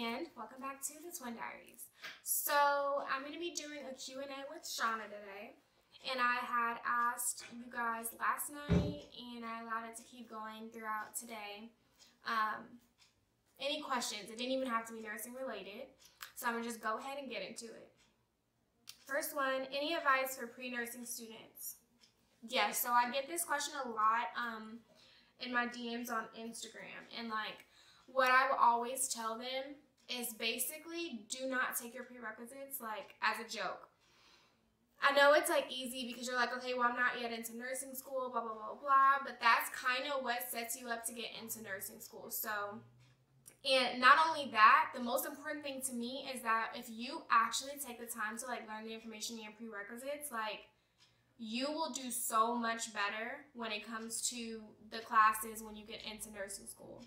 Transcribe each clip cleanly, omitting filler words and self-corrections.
and welcome back to the Twin Diaries. So I'm going to be doing a Q&A with Shana today, and I had asked you guys last night and I allowed it to keep going throughout today. Any questions? It didn't even have to be nursing related, so I'm going to just go ahead and get into it. First one, any advice for pre-nursing students? Yes, so I get this question a lot in my DMs on Instagram, and what I will always tell them is basically do not take your prerequisites as a joke. I know it's easy because you're okay, well, I'm not yet into nursing school, blah, blah, blah, blah, but that's kind of what sets you up to get into nursing school. So, and not only that, the most important thing to me is that if you actually take the time to learn the information in your prerequisites, you will do so much better when it comes to the classes when you get into nursing school.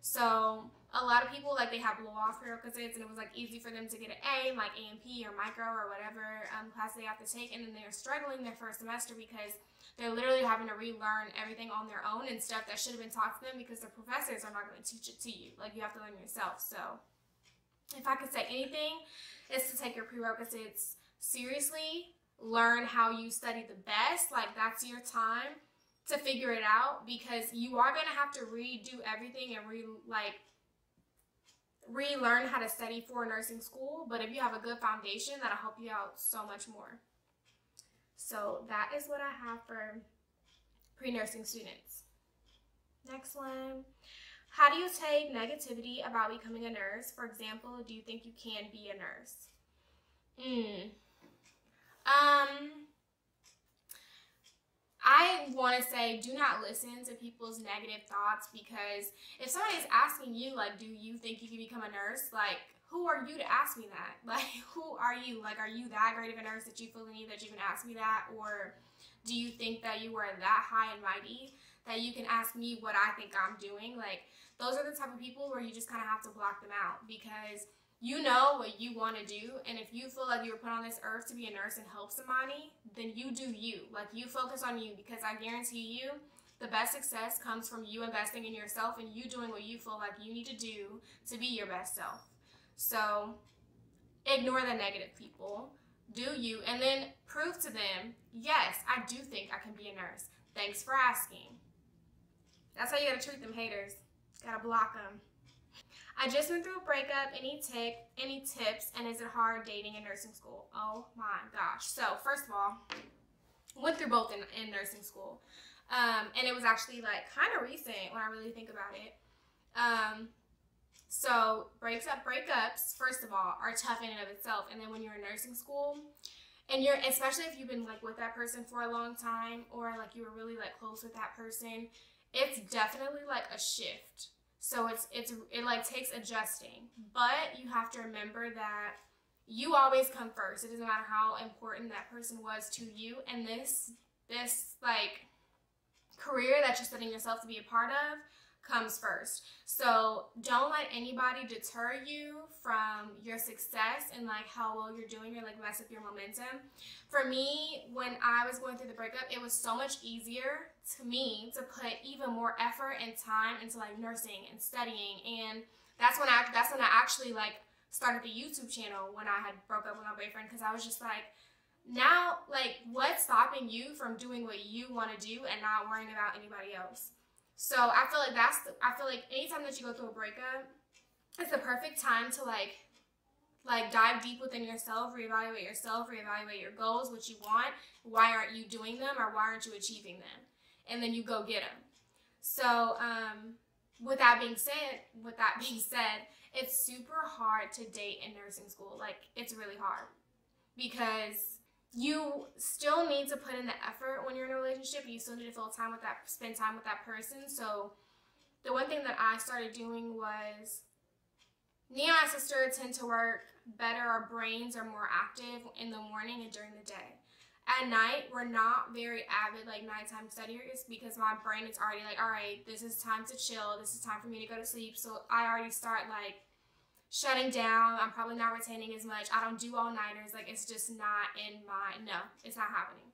So a lot of people they have blow off prerequisites, and it was easy for them to get an A in A&P or micro or whatever class they have to take, and then they're struggling their first semester because they're literally having to relearn everything on their own and stuff that should have been taught to them because the professors are not going to teach it to you. You have to learn yourself. So if I could say anything, it's to take your prerequisites seriously. Learn how you study the best. That's your time to figure it out, because you are going to have to redo everything and relearn how to study for nursing school. But if you have a good foundation, that'll help you out so much more. So that is what I have for pre-nursing students. Next one. How do you take negativity about becoming a nurse? For example, do you think you can be a nurse? I want to say do not listen to people's negative thoughts, because if somebody is asking you, do you think you can become a nurse? Who are you to ask me that? Who are you? Are you that great of a nurse that you feel the need that you can ask me that? Or do you think that you are that high and mighty that you can ask me what I think I'm doing? Those are the type of people where you just kind of have to block them out, because you know what you want to do, and if you feel like you were put on this earth to be a nurse and help somebody, then you do you. You focus on you, because I guarantee you the best success comes from you investing in yourself and you doing what you feel like you need to do to be your best self. So ignore the negative people, do you, and then prove to them, yes, I do think I can be a nurse. Thanks for asking. That's how you gotta treat them haters. Gotta block them. I just went through a breakup. Any tips? And is it hard dating in nursing school? Oh my gosh. So first of all, went through both in nursing school. And it was actually kind of recent when I really think about it. So breakups, first of all, are tough in and of itself. And then when you're in nursing school, and especially if you've been with that person for a long time, or you were really close with that person, it's definitely a shift. So it takes adjusting, but you have to remember that you always come first. It doesn't matter how important that person was to you, and this career that you're setting yourself to be a part of comes first. So don't let anybody deter you from your success and how well you're doing, or mess up your momentum. For me, when I was going through the breakup, it was so much easier to me to put even more effort and time into nursing and studying, and that's when I actually started the YouTube channel when I had broke up with my boyfriend, because I was just now what's stopping you from doing what you want to do and not worrying about anybody else? So I feel like anytime that you go through a breakup, it's the perfect time to dive deep within yourself, reevaluate your goals, what you want, why aren't you doing them, or why aren't you achieving them, and then you go get them. So with that being said, it's super hard to date in nursing school. It's really hard, because you still need to put in the effort when you're in a relationship, and you still need to spend time with that person. So the one thing that I started doing was, me and my sister tend to work better. Our brains are more active in the morning and during the day. At night, we're not very avid nighttime studiers, because my brain is already all right, this is time to chill, this is time for me to go to sleep. So I already start shutting down. I'm probably not retaining as much. I don't do all-nighters. It's just not it's not happening.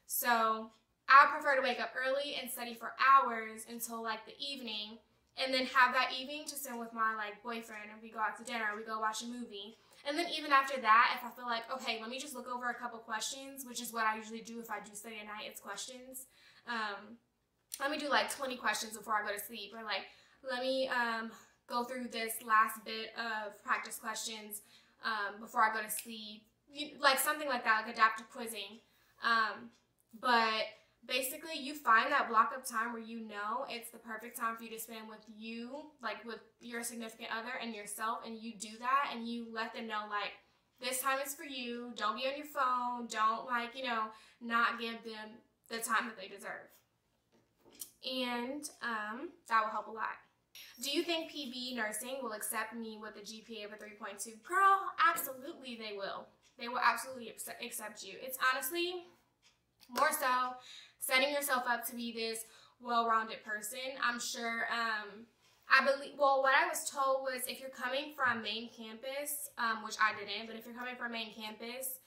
So I prefer to wake up early and study for hours until the evening, and then have that evening to spend with my like boyfriend, and we go out to dinner, or we go watch a movie. And then even after that, if I feel like, okay, let me just look over a couple questions, which is what I usually do if I do study at night, it's questions. Let me do like 20 questions before I go to sleep, or like, let me go through this last bit of practice questions before I go to sleep. Like something like that, like adaptive quizzing. But basically, you find that block of time where you know it's the perfect time for you to spend with you, like with your significant other and yourself, and you do that, and you let them know, like, this time is for you. Don't be on your phone. Don't, like, you know, not give them the time that they deserve. And that will help a lot. Do you think PB nursing will accept me with a GPA of a 3.2? Girl, absolutely they will. They will absolutely accept you. It's honestly more so setting yourself up to be this well-rounded person. I'm sure, I believe, well, what I was told was if you're coming from main campus, which I didn't, but if you're coming from main campus,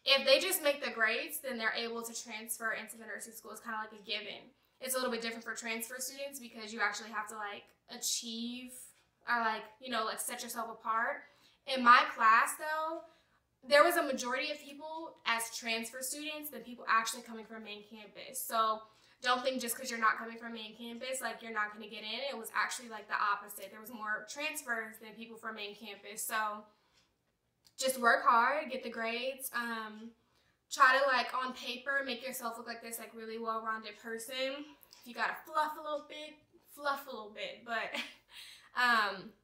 if they just make the grades, then they're able to transfer into the nursing school. It's kind of like a given. It's a little bit different for transfer students because you actually have to like achieve or like, you know, like set yourself apart. In my class though, there was a majority of people as transfer students than people actually coming from main campus. So don't think just because you're not coming from main campus, like you're not going to get in. It was actually like the opposite. There was more transfers than people from main campus. So just work hard, get the grades, try to like on paper make yourself look like this like really well-rounded person. If you gotta fluff a little bit, but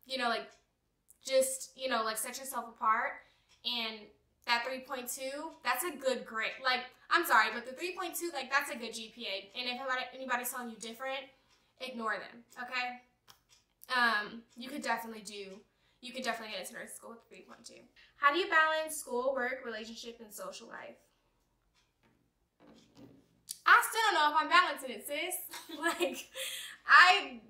you know, like just, you know, like set yourself apart. And that 3.2, that's a good grade. Like, I'm sorry, but the 3.2, like, that's a good GPA. And if anybody's telling you different, ignore them, okay? You could definitely get into nursing school with 3.2. How do you balance school, work, relationship, and social life? I still don't know if I'm balancing it, sis. Like, I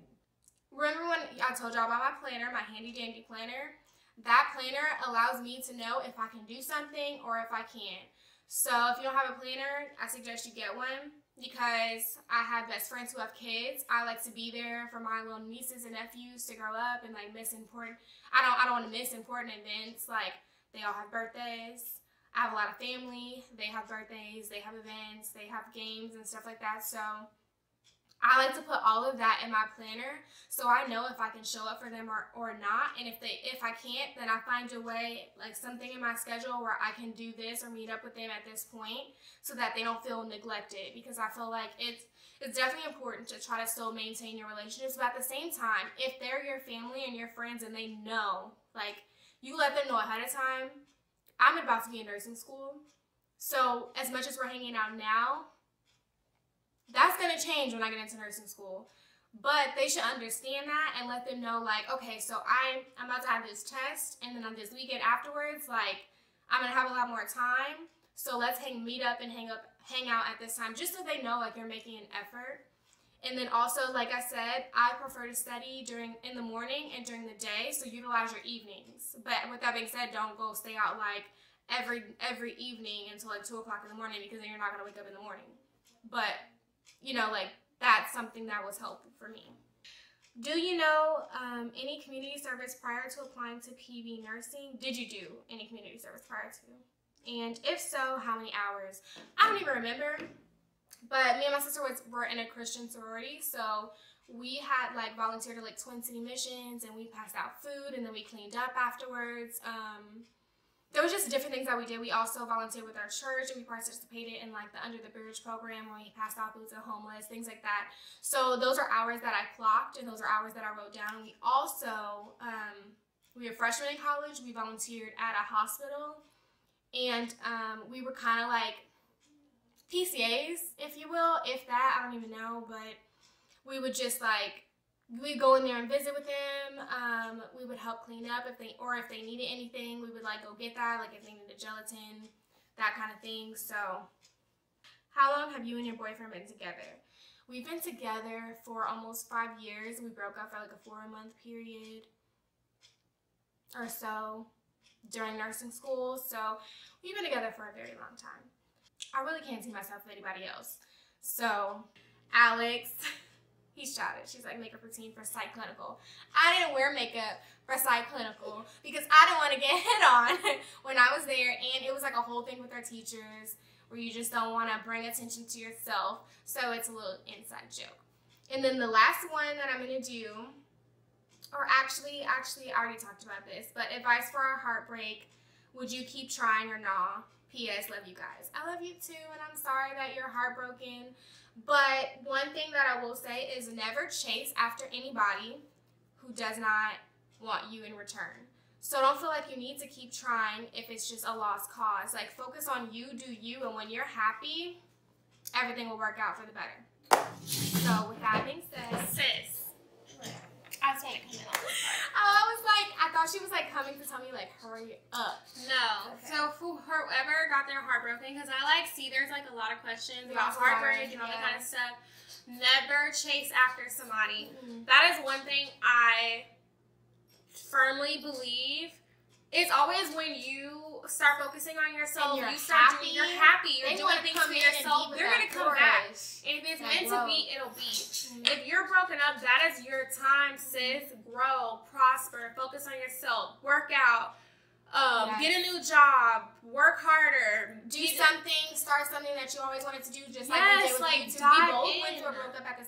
remember when I told y'all about my planner, my handy dandy planner. That planner allows me to know if I can do something or if I can't. So if you don't have a planner, I suggest you get one because I have best friends who have kids. I like to be there for my little nieces and nephews to grow up and like miss important. I don't want to miss important events. Like they all have birthdays. I have a lot of family. They have birthdays. They have events. They have games and stuff like that. So I like to put all of that in my planner so I know if I can show up for them or not. And if I can't, then I find a way, like something in my schedule where I can do this or meet up with them at this point so that they don't feel neglected, because I feel like it's definitely important to try to still maintain your relationships. But at the same time, if they're your family and your friends and they know, like you let them know ahead of time, I'm about to be in nursing school. So as much as we're hanging out now, that's going to change when I get into nursing school. But they should understand that and let them know, like, okay, so I'm about to have this test, and then on this weekend afterwards, like, I'm going to have a lot more time. So let's meet up and hang out at this time, just so they know, like, you're making an effort. And then also, like I said, I prefer to study in the morning and during the day, so utilize your evenings. But with that being said, don't go stay out, like, every evening until, like, 2 o'clock in the morning, because then you're not going to wake up in the morning. But you know, like, that's something that was helpful for me. Do you know any community service prior to applying to PB nursing? Did you do any community service prior to? And if so, how many hours? I don't even remember, but me and my sister were in a Christian sorority, so we had, like, volunteered at, like, Twin City missions, and we passed out food, and then we cleaned up afterwards. There was just different things that we did. We also volunteered with our church, and we participated in like the Under the Bridge program where we passed out food to the homeless, things like that. So those are hours that I clocked, and those are hours that I wrote down. We also, we were freshmen in college. We volunteered at a hospital, and we were kind of like PCAs, if you will, if that, I don't even know, but we would just like, we'd go in there and visit with them. We would help clean up if they needed anything, we would like go get that, like if they needed gelatin, that kind of thing. So how long have you and your boyfriend been together? We've been together for almost 5 years. We broke up for like a 4-month period or so during nursing school. So we've been together for a very long time. I really can't see myself with anybody else. So Alex, He shouted. She's like, makeup routine for psych clinical. I didn't wear makeup for psych clinical because I didn't want to get hit on when I was there. And it was like a whole thing with our teachers where you just don't want to bring attention to yourself. So it's a little inside joke. And then the last one that I'm going to do, or actually, I already talked about this, but advice for our heartbreak, would you keep trying or nah? P.S. Love you guys. I love you too, and I'm sorry that you're heartbroken. But one thing that I will say is never chase after anybody who does not want you in return. So don't feel like you need to keep trying if it's just a lost cause. Like, focus on you, do you, and when you're happy, everything will work out for the better. So with that being said, sis, I just want to come in on this part. I was like, I thought she was like coming to tell me like, hurry up. No. Okay. So for whoever got their heart broken, because I like see there's like a lot of questions about heartbreak and all that kind of stuff. Never chase after somebody. That is one thing I firmly believe. It's always when you start focusing on yourself, you're happy, you're doing things for yourself, they're going to come back. And if it's meant to be, it'll be. If you're broken up, that is your time, sis. Grow, prosper, focus on yourself, work out, get a new job, work harder, do something, start something that you always wanted to do, just like we did with you two. We both went through a breakup at the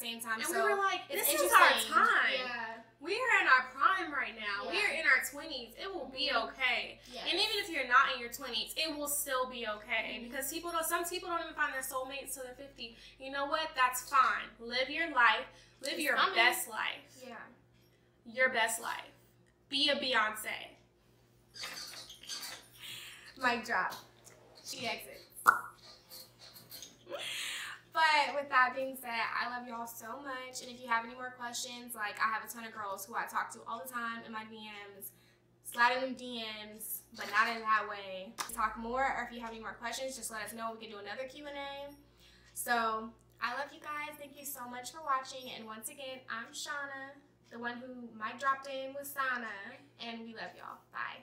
same time. And so we were like, this is our time. Yeah. We are in our prime right now. Yeah. We are in our 20s. It will be okay. Yes. And even if you're not in your 20s, it will still be okay. Because some people don't even find their soulmates till they're 50. You know what? That's fine. Live your life. Live your best life. Yeah. Your best life. Be a Beyonce. Mic drop. She exits. But with that being said, I love y'all so much. And if you have any more questions, like I have a ton of girls who I talk to all the time in my DMs. Slide in them DMs, but not in that way. Talk more, or if you have any more questions, just let us know. We can do another Q&A. So I love you guys. Thank you so much for watching. And once again, I'm Shana, the one who mic dropped in with Sana. And we love y'all. Bye.